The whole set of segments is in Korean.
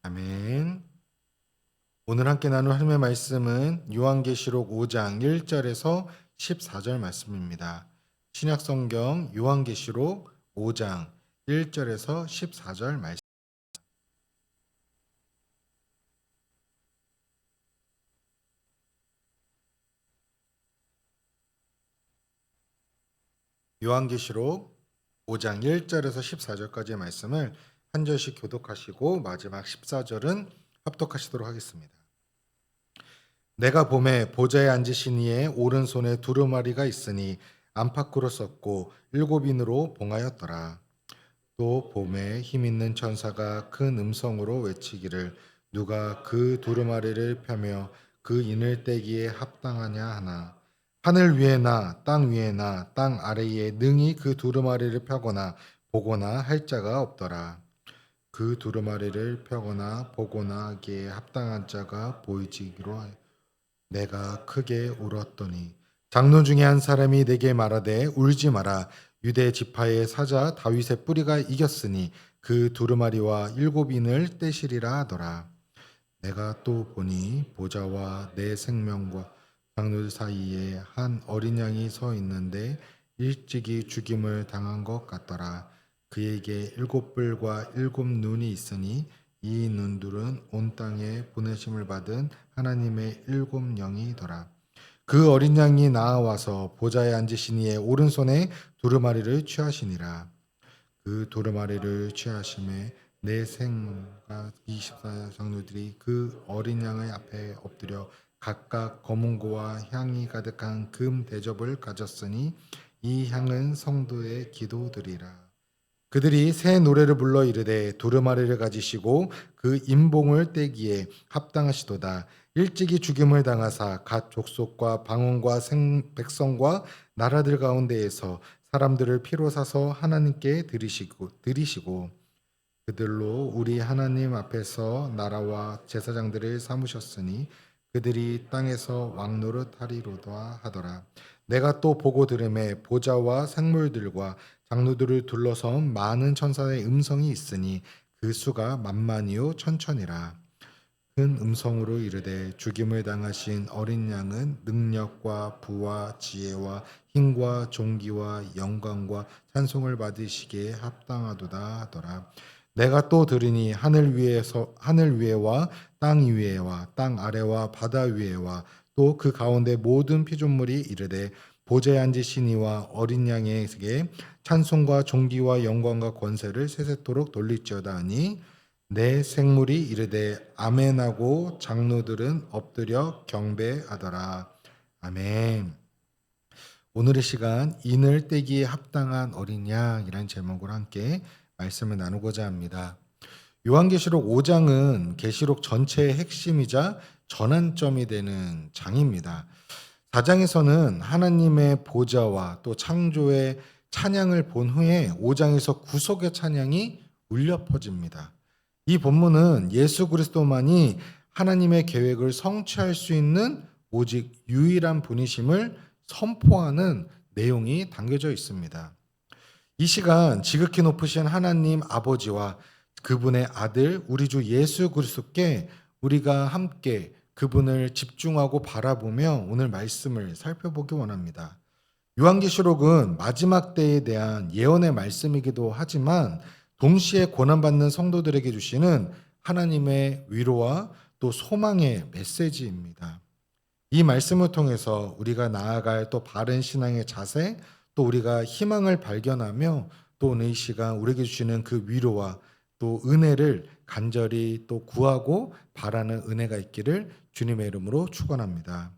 아멘. 오늘 함께 나눌 하나님의 말씀은 요한계시록 5장 1절에서 14절 말씀입니다. 신약성경 요한계시록 5장 1절에서 14절 말씀. 요한계시록 5장 1절에서 14절까지의 말씀을 한 절씩 교독하시고 마지막 14절은 합독하시도록 하겠습니다. 내가 보매 보좌에 앉으신 이의 오른손에 두루마리가 있으니 안팎으로 썼고 7인으로 봉하였더라. 또 봄에 힘있는 천사가 큰 음성으로 외치기를 누가 그 두루마리를 펴며 그 인을 떼기에 합당하냐 하나. 하늘 위에나 땅 위에나 땅 아래에 능히 그 두루마리를 펴거나 보거나 할 자가 없더라. 그 두루마리를 펴거나 보거나 하기에 합당한 자가 보이지기로 하여 내가 크게 울었더니 장로 중에 한 사람이 내게 말하되 울지 마라. 유대 지파의 사자 다윗의 뿌리가 이겼으니 그 두루마리와 7인을 떼시리라 하더라. 내가 또 보니 보좌와 내 생명과 장로들 사이에 한 어린 양이 서 있는데 일찍이 죽임을 당한 것 같더라. 그에게 7뿔과 7눈이 있으니 이 눈들은 온 땅에 보내심을 받은 하나님의 7영이더라. 그 어린 양이 나아와서 보좌에 앉으신 이의 오른손에 두루마리를 취하시니라. 그 두루마리를 취하심에 내 생각 24 장로들이 그 어린 양의 앞에 엎드려 각각 검은고와 향이 가득한 금 대접을 가졌으니 이 향은 성도의 기도들이라. 그들이 새 노래를 불러 이르되 두루마리를 가지시고 그 인봉을 떼기에 합당하시도다. 일찍이 죽임을 당하사 각 족속과 방언과 백성과 나라들 가운데에서 사람들을 피로 사서 하나님께 드리시고 그들로 우리 하나님 앞에서 나라와 제사장들을 삼으셨으니 그들이 땅에서 왕노릇 하리로다 하더라. 내가 또 보고 들음에 보좌와 생물들과 장로들을 둘러선 많은 천사의 음성이 있으니 그 수가 만만이요 천천이라. 큰 음성으로 이르되 죽임을 당하신 어린 양은 능력과 부와 지혜와 힘과 존귀와 영광과 찬송을 받으시기에 합당하도다 하더라. 내가 또 들으니 하늘 위에와 땅 위에와 땅 아래와 바다 위에와 또 그 가운데 모든 피조물이 이르되 보좌에 앉으신 이와 어린 양에게 찬송과 존귀와 영광과 권세를 세세토록 돌릴지어다 하니 내 생물이 이르되 아멘하고 장로들은 엎드려 경배하더라. 아멘. 오늘의 시간 인을 떼기에 합당한 어린 양이라는 제목으로 함께 말씀을 나누고자 합니다. 요한계시록 5장은 계시록 전체의 핵심이자 전환점이 되는 장입니다. 4장에서는 하나님의 보좌와 또 창조의 찬양을 본 후에 5장에서 구속의 찬양이 울려 퍼집니다. 이 본문은 예수 그리스도만이 하나님의 계획을 성취할 수 있는 오직 유일한 분이심을 선포하는 내용이 담겨져 있습니다. 이 시간 지극히 높으신 하나님 아버지와 그분의 아들 우리 주 예수 그리스도께 우리가 함께 그분을 집중하고 바라보며 오늘 말씀을 살펴보기 원합니다. 요한계시록은 마지막 때에 대한 예언의 말씀이기도 하지만 동시에 고난받는 성도들에게 주시는 하나님의 위로와 또 소망의 메시지입니다. 이 말씀을 통해서 우리가 나아갈 또 바른 신앙의 자세, 또 우리가 희망을 발견하며 또 오늘 이 시간 우리에게 주시는 그 위로와 또 은혜를 간절히 또 구하고 바라는 은혜가 있기를 주님의 이름으로 축원합니다.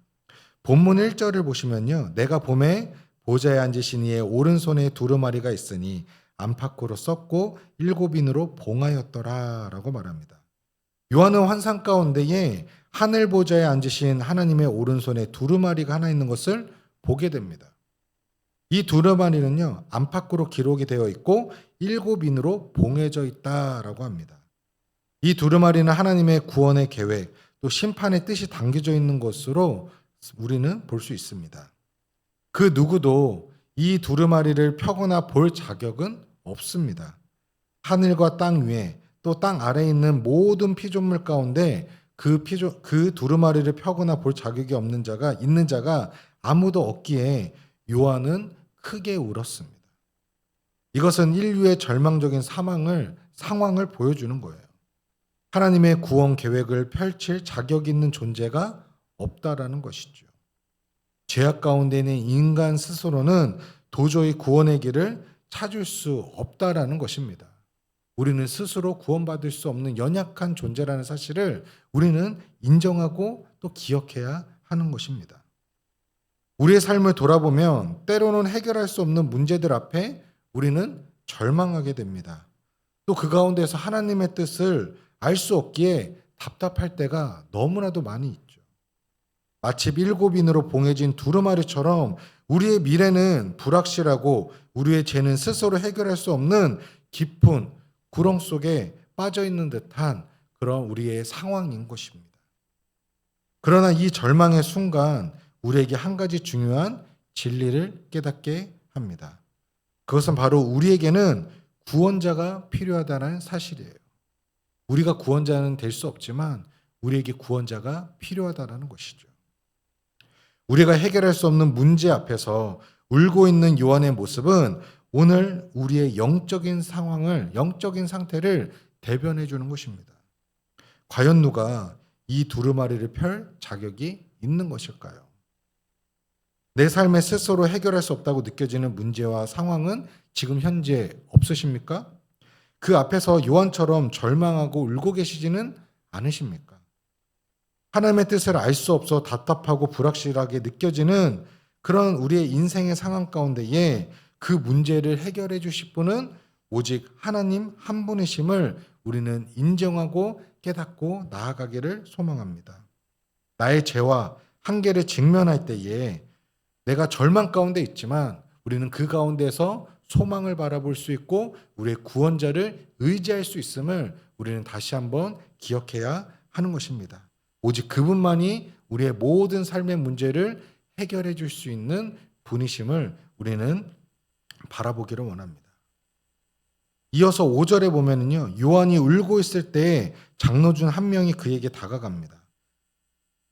본문 1절을 보시면요. 내가 봄에 보좌에 앉으신 이의 오른손에 두루마리가 있으니 안팎으로 썼고 7인으로 봉하였더라 라고 말합니다. 요한은 환상 가운데에 하늘 보좌에 앉으신 하나님의 오른손에 두루마리가 하나 있는 것을 보게 됩니다. 이 두루마리는요, 안팎으로 기록이 되어 있고 7인으로 봉해져 있다라고 합니다. 이 두루마리는 하나님의 구원의 계획, 또 심판의 뜻이 담겨져 있는 것으로 우리는 볼 수 있습니다. 그 누구도 이 두루마리를 펴거나 볼 자격은 없습니다. 하늘과 땅 위에 또 땅 아래에 있는 모든 피조물 가운데 그 두루마리를 펴거나 볼 자격이 있는 자가 아무도 없기에 요한은 크게 울었습니다. 이것은 인류의 절망적인 상황을 보여주는 거예요. 하나님의 구원 계획을 펼칠 자격 있는 존재가 없다라는 것이죠. 죄악 가운데 있는 인간 스스로는 도저히 구원의 길을 찾을 수 없다라는 것입니다. 우리는 스스로 구원받을 수 없는 연약한 존재라는 사실을 우리는 인정하고 또 기억해야 하는 것입니다. 우리의 삶을 돌아보면 때로는 해결할 수 없는 문제들 앞에 우리는 절망하게 됩니다. 또 그 가운데서 하나님의 뜻을 알 수 없기에 답답할 때가 너무나도 많이 있죠. 마치 7인으로 봉해진 두루마리처럼 우리의 미래는 불확실하고 우리의 죄는 스스로 해결할 수 없는 깊은 구렁 속에 빠져 있는 듯한 그런 우리의 상황인 것입니다. 그러나 이 절망의 순간 우리에게 한 가지 중요한 진리를 깨닫게 합니다. 그것은 바로 우리에게는 구원자가 필요하다는 사실이에요. 우리가 구원자는 될 수 없지만 우리에게 구원자가 필요하다는 것이죠. 우리가 해결할 수 없는 문제 앞에서 울고 있는 요한의 모습은 오늘 우리의 영적인 상태를 대변해 주는 것입니다. 과연 누가 이 두루마리를 펼 자격이 있는 것일까요? 내 삶에 스스로 해결할 수 없다고 느껴지는 문제와 상황은 지금 현재 없으십니까? 그 앞에서 요한처럼 절망하고 울고 계시지는 않으십니까? 하나님의 뜻을 알 수 없어 답답하고 불확실하게 느껴지는 그런 우리의 인생의 상황 가운데에 그 문제를 해결해 주실 분은 오직 하나님 한 분이심을 우리는 인정하고 깨닫고 나아가기를 소망합니다. 나의 죄와 한계를 직면할 때에 내가 절망 가운데 있지만 우리는 그 가운데서 소망을 바라볼 수 있고 우리의 구원자를 의지할 수 있음을 우리는 다시 한번 기억해야 하는 것입니다. 오직 그분만이 우리의 모든 삶의 문제를 해결해 줄 수 있는 분이심을 우리는 바라보기를 원합니다. 이어서 5절에 보면은요, 요한이 울고 있을 때 장로 중 한 명이 그에게 다가갑니다.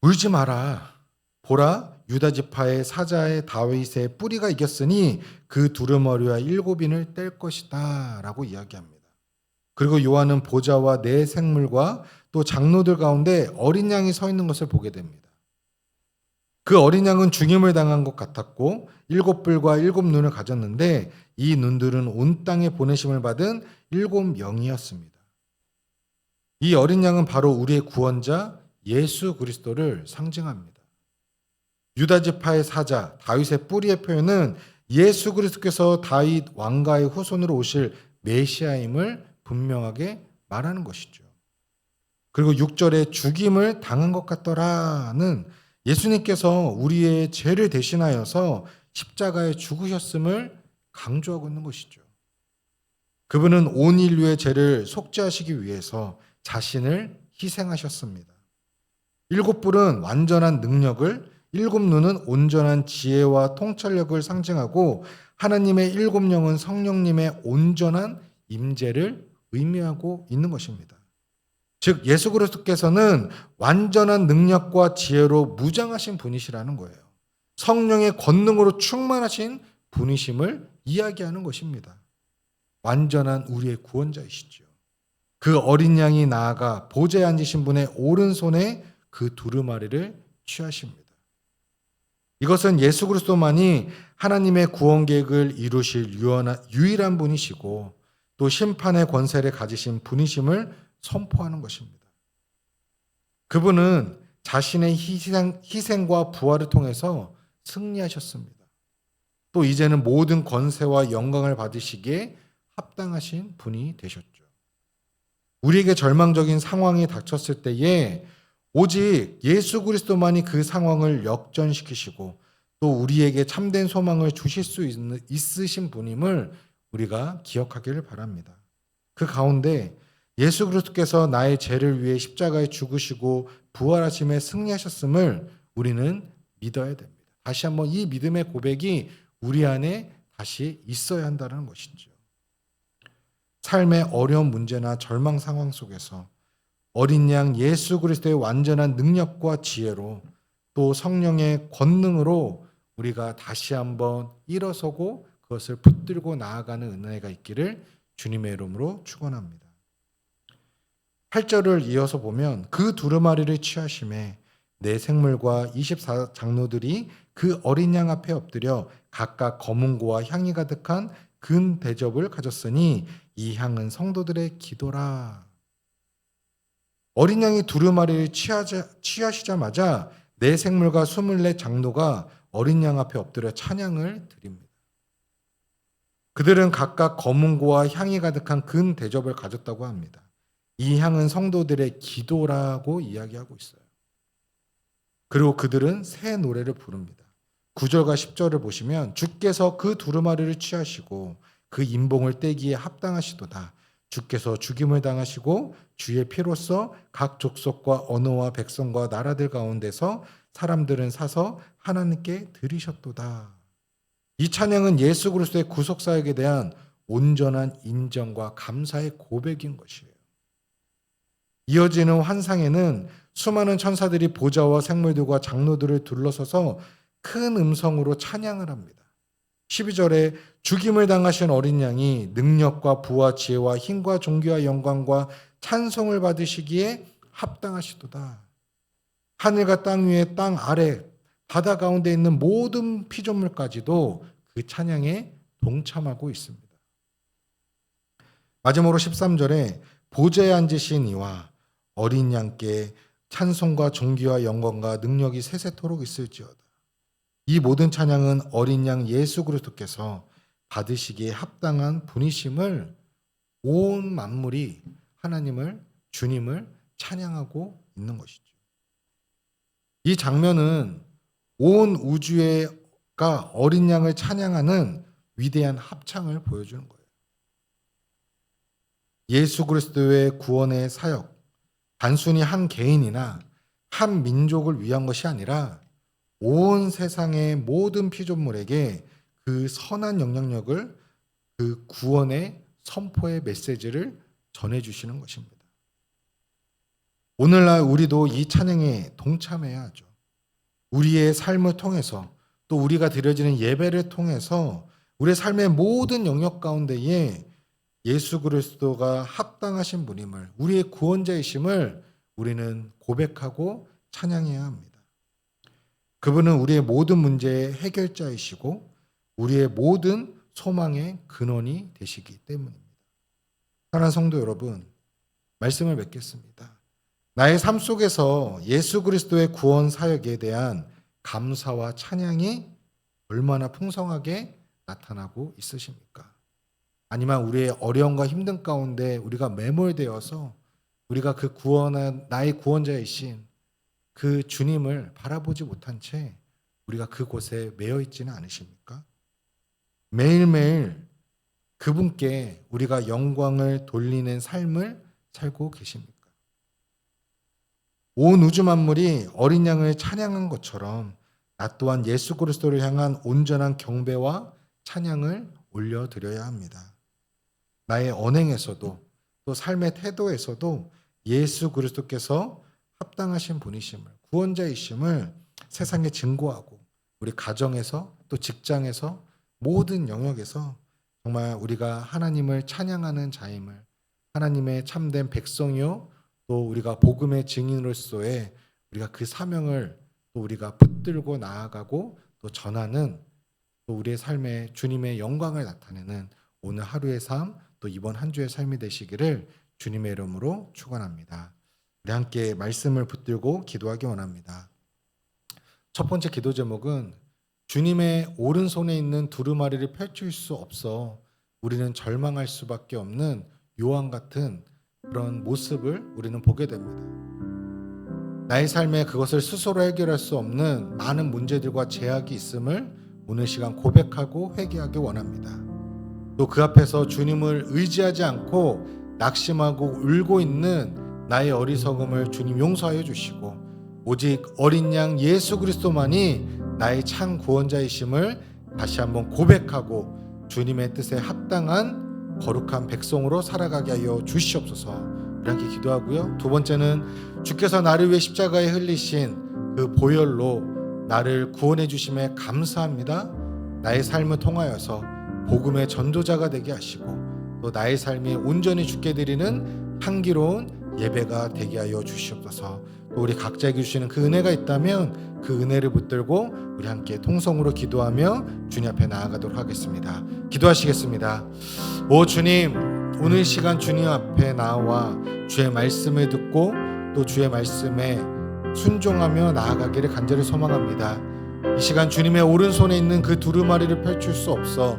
울지 마라. 보라, 유다 지파의 사자의 다윗의 뿌리가 이겼으니 그 두루마리와 7인을 뗄 것이다 라고 이야기합니다. 그리고 요한은 보좌와 네 생물과 또 장로들 가운데 어린 양이 서 있는 것을 보게 됩니다. 그 어린 양은 죽임을 당한 것 같았고 7뿔과 7눈을 가졌는데 이 눈들은 온 땅에 보내심을 받은 7영이었습니다. 이 어린 양은 바로 우리의 구원자 예수 그리스도를 상징합니다. 유다 지파의 사자 다윗의 뿌리의 표현은 예수 그리스도께서 다윗 왕가의 후손으로 오실 메시아임을 분명하게 말하는 것이죠. 그리고 6절에 죽임을 당한 것 같더라는 예수님께서 우리의 죄를 대신하여서 십자가에 죽으셨음을 강조하고 있는 것이죠. 그분은 온 인류의 죄를 속죄하시기 위해서 자신을 희생하셨습니다. 7뿔은 완전한 능력을, 7눈은 온전한 지혜와 통찰력을 상징하고 하나님의 7영은 성령님의 온전한 임재를 의미하고 있는 것입니다. 즉 예수 그리스도께서는 완전한 능력과 지혜로 무장하신 분이시라는 거예요. 성령의 권능으로 충만하신 분이심을 이야기하는 것입니다. 완전한 우리의 구원자이시죠. 그 어린 양이 나아가 보좌에 앉으신 분의 오른손에 그 두루마리를 취하십니다. 이것은 예수 그리스도만이 하나님의 구원 계획을 이루실 유일한 분이시고 또 심판의 권세를 가지신 분이심을 선포하는 것입니다. 그분은 자신의 희생과 부활을 통해서 승리하셨습니다. 또 이제는 모든 권세와 영광을 받으시기에 합당하신 분이 되셨죠. 우리에게 절망적인 상황이 닥쳤을 때에 오직 예수 그리스도만이 그 상황을 역전시키시고 또 우리에게 참된 소망을 주실 수 있으신 분임을 우리가 기억하기를 바랍니다. 그 가운데 예수 그리스도께서 나의 죄를 위해 십자가에 죽으시고 부활하심에 승리하셨음을 우리는 믿어야 됩니다. 다시 한번 이 믿음의 고백이 우리 안에 다시 있어야 한다는 것이죠. 삶의 어려운 문제나 절망 상황 속에서 어린 양 예수 그리스도의 완전한 능력과 지혜로 또 성령의 권능으로 우리가 다시 한번 일어서고 그것을 붙들고 나아가는 은혜가 있기를 주님의 이름으로 축원합니다. 8절을 이어서 보면 그 두루마리를 취하심에 네 생물과 24장로들이 그 어린 양 앞에 엎드려 각각 검은 고와 향이 가득한 금 대접을 가졌으니 이 향은 성도들의 기도라. 어린 양이 두루마리를 취하시자마자 네 생물과 24장로가 어린 양 앞에 엎드려 찬양을 드립니다. 그들은 각각 검은 고와 향이 가득한 금 대접을 가졌다고 합니다. 이 향은 성도들의 기도라고 이야기하고 있어요. 그리고 그들은 새 노래를 부릅니다. 9절과 10절을 보시면 주께서 그 두루마리를 취하시고 그 인봉을 떼기에 합당하시도다. 주께서 죽임을 당하시고 주의 피로써 각 족속과 언어와 백성과 나라들 가운데서 사람들은 사서 하나님께 드리셨도다. 이 찬양은 예수 그리스도의 구속 사역에 대한 온전한 인정과 감사의 고백인 것이에요. 이어지는 환상에는 수많은 천사들이 보좌와 생물들과 장로들을 둘러서서 큰 음성으로 찬양을 합니다. 12절에 죽임을 당하신 어린 양이 능력과 부와 지혜와 힘과 존귀와 영광과 찬송을 받으시기에 합당하시도다. 하늘과 땅 위에 땅 아래 바다 가운데 있는 모든 피조물까지도 그 찬양에 동참하고 있습니다. 마지막으로 13절에 보좌에 앉으신 이와 어린 양께 찬송과 존귀와 영광과 능력이 세세토록 있을지어다. 이 모든 찬양은 어린 양 예수 그리스도께서 받으시기에 합당한 분이심을 온 만물이 하나님을 주님을 찬양하고 있는 것이죠. 이 장면은 온 우주가 어린 양을 찬양하는 위대한 합창을 보여주는 거예요. 예수 그리스도의 구원의 사역, 단순히 한 개인이나 한 민족을 위한 것이 아니라 온 세상의 모든 피조물에게 그 선한 영향력을, 그 구원의 선포의 메시지를 전해주시는 것입니다. 오늘날 우리도 이 찬양에 동참해야 하죠. 우리의 삶을 통해서 또 우리가 드려지는 예배를 통해서 우리의 삶의 모든 영역 가운데에 예수 그리스도가 합당하신 분임을, 우리의 구원자이심을 우리는 고백하고 찬양해야 합니다. 그분은 우리의 모든 문제의 해결자이시고 우리의 모든 소망의 근원이 되시기 때문입니다. 사랑하는 성도 여러분, 말씀을 맺겠습니다. 나의 삶 속에서 예수 그리스도의 구원 사역에 대한 감사와 찬양이 얼마나 풍성하게 나타나고 있으십니까? 아니면 우리의 어려움과 힘든 가운데 우리가 매몰되어서 우리가 그 구원한 나의 구원자이신 그 주님을 바라보지 못한 채 우리가 그곳에 매여 있지는 않으십니까? 매일매일 그분께 우리가 영광을 돌리는 삶을 살고 계십니까? 온 우주 만물이 어린 양을 찬양한 것처럼 나 또한 예수 그리스도를 향한 온전한 경배와 찬양을 올려드려야 합니다. 나의 언행에서도 또 삶의 태도에서도 예수 그리스도께서 합당하신 분이심을, 구원자이심을 세상에 증거하고 우리 가정에서 또 직장에서 모든 영역에서 정말 우리가 하나님을 찬양하는 자임을, 하나님의 참된 백성이요 또 우리가 복음의 증인으로서의 우리가 그 사명을 또 우리가 붙들고 나아가고 또 전하는, 또 우리의 삶에 주님의 영광을 나타내는 오늘 하루의 삶, 또 이번 한 주의 삶이 되시기를 주님의 이름으로 축원합니다. 우리 함께 말씀을 붙들고 기도하기 원합니다. 첫 번째 기도 제목은 주님의 오른손에 있는 두루마리를 펼칠 수 없어 우리는 절망할 수밖에 없는 요한 같은 그런 모습을 우리는 보게 됩니다. 나의 삶에 그것을 스스로 해결할 수 없는 많은 문제들과 제약이 있음을 오늘 시간 고백하고 회개하기 원합니다. 또 그 앞에서 주님을 의지하지 않고 낙심하고 울고 있는 나의 어리석음을 주님 용서하여 주시고 오직 어린 양 예수 그리스도만이 나의 참 구원자이심을 다시 한번 고백하고 주님의 뜻에 합당한 거룩한 백성으로 살아가게 하여 주시옵소서. 이렇게 기도하고요. 두 번째는 주께서 나를 위해 십자가에 흘리신 그 보혈로 나를 구원해 주심에 감사합니다. 나의 삶을 통하여서 복음의 전도자가 되게 하시고 또 나의 삶이 온전히 주께 드리는 향기로운 예배가 되게 하여 주시옵소서. 또 우리 각자에게 주시는 그 은혜가 있다면 그 은혜를 붙들고 우리 함께 통성으로 기도하며 주님 앞에 나아가도록 하겠습니다. 기도하시겠습니다. 오 주님, 오늘 시간 주님 앞에 나와 주의 말씀을 듣고 또 주의 말씀에 순종하며 나아가기를 간절히 소망합니다. 이 시간 주님의 오른손에 있는 그 두루마리를 펼칠 수 없어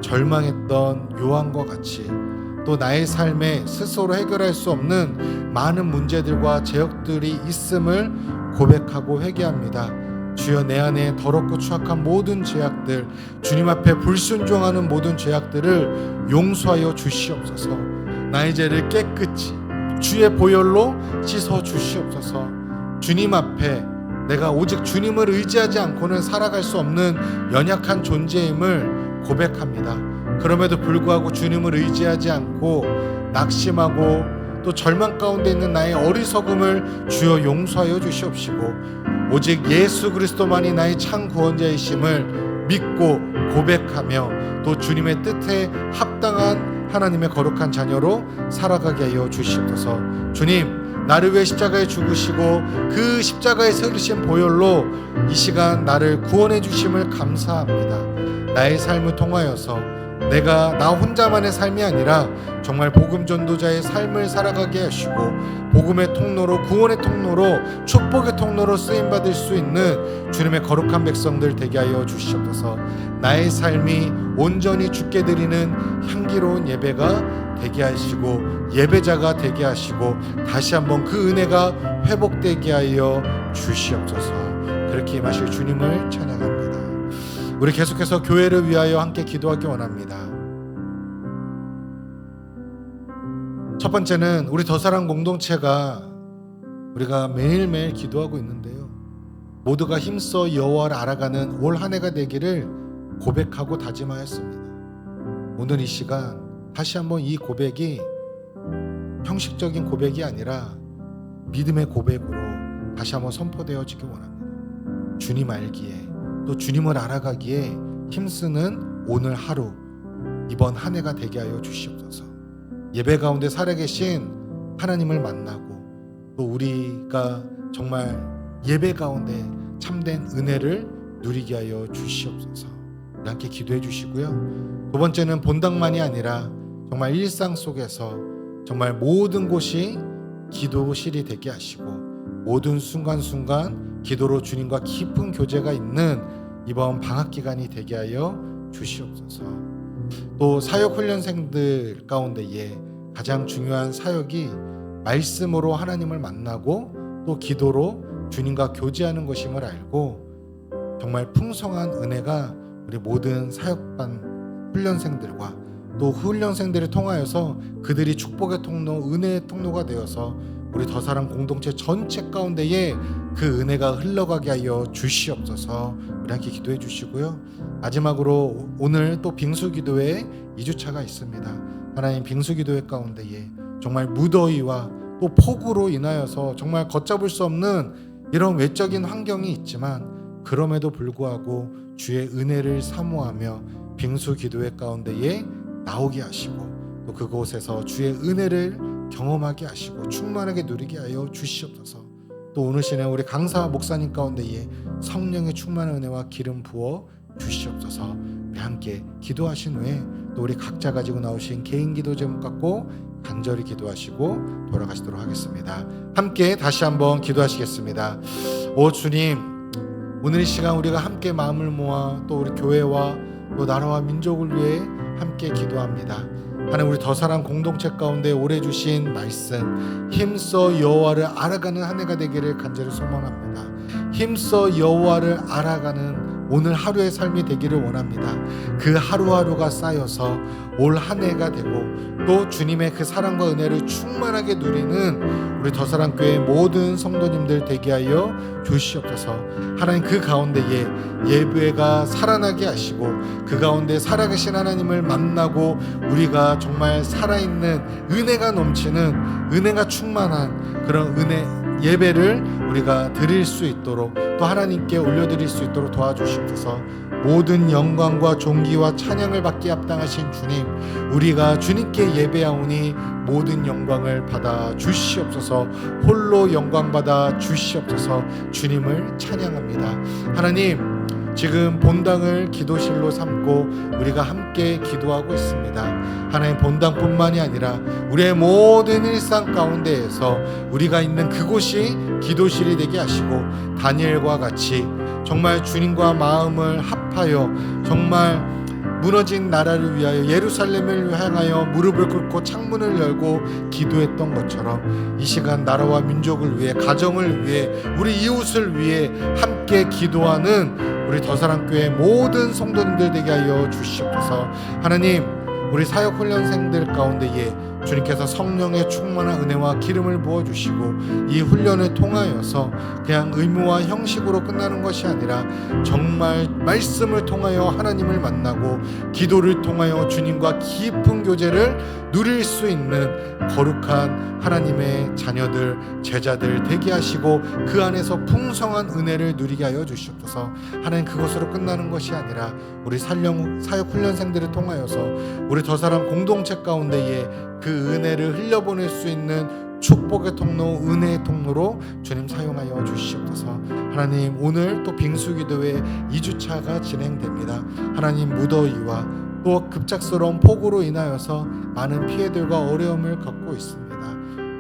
절망했던 요한과 같이 또 나의 삶에 스스로 해결할 수 없는 많은 문제들과 제약들이 있음을 고백하고 회개합니다. 주여, 내 안에 더럽고 추악한 모든 죄악들, 주님 앞에 불순종하는 모든 죄악들을 용서하여 주시옵소서. 나의 죄를 깨끗이 주의 보혈로 씻어 주시옵소서. 주님 앞에 내가 오직 주님을 의지하지 않고는 살아갈 수 없는 연약한 존재임을 고백합니다. 그럼에도 불구하고 주님을 의지하지 않고 낙심하고 또 절망 가운데 있는 나의 어리석음을 주여 용서하여 주시옵시고 오직 예수 그리스도만이 나의 참 구원자이심을 믿고 고백하며 또 주님의 뜻에 합당한 하나님의 거룩한 자녀로 살아가게 하여 주시옵소서. 주님, 나를 위해 십자가에 죽으시고 그 십자가에서 흘리신 보혈로 이 시간 나를 구원해 주심을 감사합니다. 나의 삶을 통하여서 내가 나 혼자만의 삶이 아니라 정말 복음 전도자의 삶을 살아가게 하시고 복음의 통로로, 구원의 통로로, 축복의 통로로 쓰임받을 수 있는 주님의 거룩한 백성들 되게 하여 주시옵소서. 나의 삶이 온전히 주께 드리는 향기로운 예배가 되게 하시고 예배자가 되게 하시고 다시 한번 그 은혜가 회복되게 하여 주시옵소서. 그렇게 임하실 주님을 찬양합니다. 우리 계속해서 교회를 위하여 함께 기도하기 원합니다. 첫 번째는 우리 더사랑 공동체가 우리가 매일매일 기도하고 있는데요, 모두가 힘써 여호와를 알아가는 올 한 해가 되기를 고백하고 다짐하였습니다. 오늘 이 시간 다시 한번 이 고백이 형식적인 고백이 아니라 믿음의 고백으로 다시 한번 선포되어지기 원합니다. 주님 알기에 또 주님을 알아가기에 힘쓰는 오늘 하루, 이번 한 해가 되게 하여 주시옵소서. 예배 가운데 살아계신 하나님을 만나고 또 우리가 정말 예배 가운데 참된 은혜를 누리게 하여 주시옵소서. 함께 기도해 주시고요. 두 번째는 본당만이 아니라 정말 일상 속에서 정말 모든 곳이 기도실이 되게 하시고 모든 순간순간 기도로 주님과 깊은 교제가 있는 이번 방학 기간이 되게 하여 주시옵소서. 또 사역 훈련생들 가운데에 가장 중요한 사역이 말씀으로 하나님을 만나고 또 기도로 주님과 교제하는 것임을 알고 정말 풍성한 은혜가 우리 모든 사역반 훈련생들과 또 훈련생들을 통하여서 그들이 축복의 통로, 은혜의 통로가 되어서 우리 더사랑 공동체 전체 가운데에 그 은혜가 흘러가게 하여 주시옵소서. 우리 함께 기도해 주시고요. 마지막으로 오늘 또 빙수기도회 2주차가 있습니다. 하나님, 빙수기도회 가운데에 정말 무더위와 또 폭우로 인하여서 정말 걷잡을 수 없는 이런 외적인 환경이 있지만 그럼에도 불구하고 주의 은혜를 사모하며 빙수기도회 가운데에 나오게 하시고 또 그곳에서 주의 은혜를 경험하게 하시고 충만하게 누리게 하여 주시옵소서. 또 오늘 시내 우리 강사 목사님 가운데에 성령의 충만한 은혜와 기름 부어 주시옵소서. 우리 함께 기도하신 후에 또 우리 각자 가지고 나오신 개인 기도 제목 갖고 간절히 기도하시고 돌아가시도록 하겠습니다. 함께 다시 한번 기도하시겠습니다. 오 주님, 오늘 이 시간 우리가 함께 마음을 모아 또 우리 교회와 또 나라와 민족을 위해 함께 기도합니다. 하나님, 우리 더사랑 공동체 가운데 오래 주신 말씀 힘써 여호와를 알아가는 한 해가 되기를 간절히 소망합니다. 힘써 여호와를 알아가는 오늘 하루의 삶이 되기를 원합니다. 그 하루하루가 쌓여서 올 한 해가 되고 또 주님의 그 사랑과 은혜를 충만하게 누리는 우리 더사랑교회 모든 성도님들 되게 하여 주시옵소서. 하나님, 그 가운데에 예배가 살아나게 하시고 그 가운데 살아계신 하나님을 만나고 우리가 정말 살아있는 은혜가 넘치는, 은혜가 충만한 그런 은혜 예배를 우리가 드릴 수 있도록, 또 하나님께 올려드릴 수 있도록 도와주시옵소서. 모든 영광과 존귀와 찬양을 받기 합당하신 주님, 우리가 주님께 예배하오니 모든 영광을 받아 주시옵소서. 홀로 영광 받아 주시옵소서. 주님을 찬양합니다. 하나님, 지금 본당을 기도실로 삼고 우리가 함께 기도하고 있습니다. 하나님, 본당뿐만이 아니라 우리의 모든 일상 가운데에서 우리가 있는 그곳이 기도실이 되게 하시고 다니엘과 같이 정말 주님과 마음을 합하여 정말 무너진 나라를 위하여, 예루살렘을 향하여 무릎을 꿇고 창문을 열고 기도했던 것처럼 이 시간 나라와 민족을 위해, 가정을 위해, 우리 이웃을 위해 함께 기도하는 우리 더사랑교회 모든 성도님들 되게 하여 주시옵소서. 하나님, 우리 사역훈련생들 가운데에 주님께서 성령의 충만한 은혜와 기름을 부어주시고 이 훈련을 통하여서 그냥 의무와 형식으로 끝나는 것이 아니라 정말 말씀을 통하여 하나님을 만나고 기도를 통하여 주님과 깊은 교제를 누릴 수 있는 거룩한 하나님의 자녀들, 제자들 되게 하시고 그 안에서 풍성한 은혜를 누리게 하여 주시옵소서. 하나님, 그것으로 끝나는 것이 아니라 우리 사역훈련생들을 통하여서 우리 더사랑 공동체 가운데에 그 은혜를 흘려보낼 수 있는 축복의 통로, 은혜의 통로로 주님 사용하여 주시옵소서. 하나님, 오늘 또 빙수기도회 2주차가 진행됩니다. 하나님, 무더위와 또 급작스러운 폭우로 인하여서 많은 피해들과 어려움을 겪고 있습니다.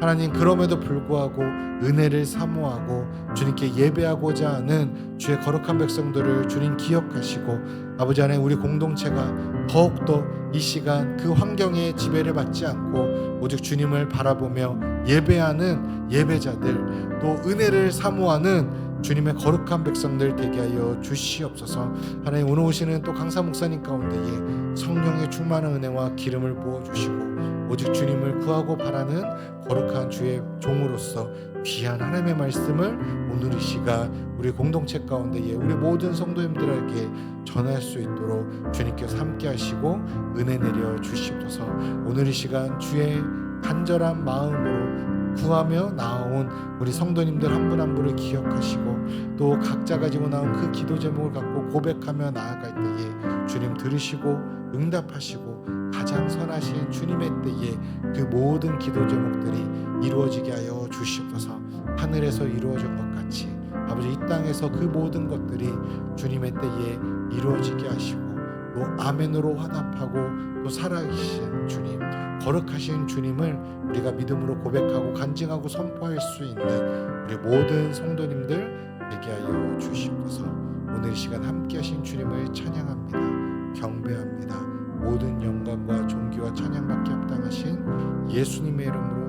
하나님, 그럼에도 불구하고 은혜를 사모하고 주님께 예배하고자 하는 주의 거룩한 백성들을 주님 기억하시고 아버지 하나님, 우리 공동체가 더욱더 이 시간 그 환경에 지배를 받지 않고 오직 주님을 바라보며 예배하는 예배자들, 또 은혜를 사모하는 주님의 거룩한 백성들 되게 하여 주시옵소서. 하나님, 오늘 오시는 또 강사 목사님 가운데에 성령의 충만한 은혜와 기름을 부어주시고 오직 주님을 구하고 바라는 거룩한 주의 종으로서 귀한 하나님의 말씀을 오늘 이 시간 우리 공동체 가운데에 우리 모든 성도님들에게 전할 수 있도록 주님께서 함께 하시고 은혜 내려 주시옵소서. 오늘 이 시간 주의 간절한 마음으로 구하며 나온 우리 성도님들 한 분 한 분을 기억하시고 또 각자 가지고 나온 그 기도 제목을 갖고 고백하며 나아갈 때에 주님 들으시고 응답하시고 가장 선하신 주님의 때에 그 모든 기도 제목들이 이루어지게 하여 주시옵소서. 하늘에서 이루어진 것 같이 아버지, 이 땅에서 그 모든 것들이 주님의 때에 이루어지게 하시고 또 아멘으로 화답하고 또 살아계신 주님, 거룩하신 주님을 우리가 믿음으로 고백하고 간증하고 선포할 수 있는 우리 모든 성도님들 되게 하여 주시옵소서. 오늘 이 시간 함께 하신 주님을 찬양합니다. 경배합니다. 모든 영광과 존귀와 찬양받기 합당하신 예수님의 이름으로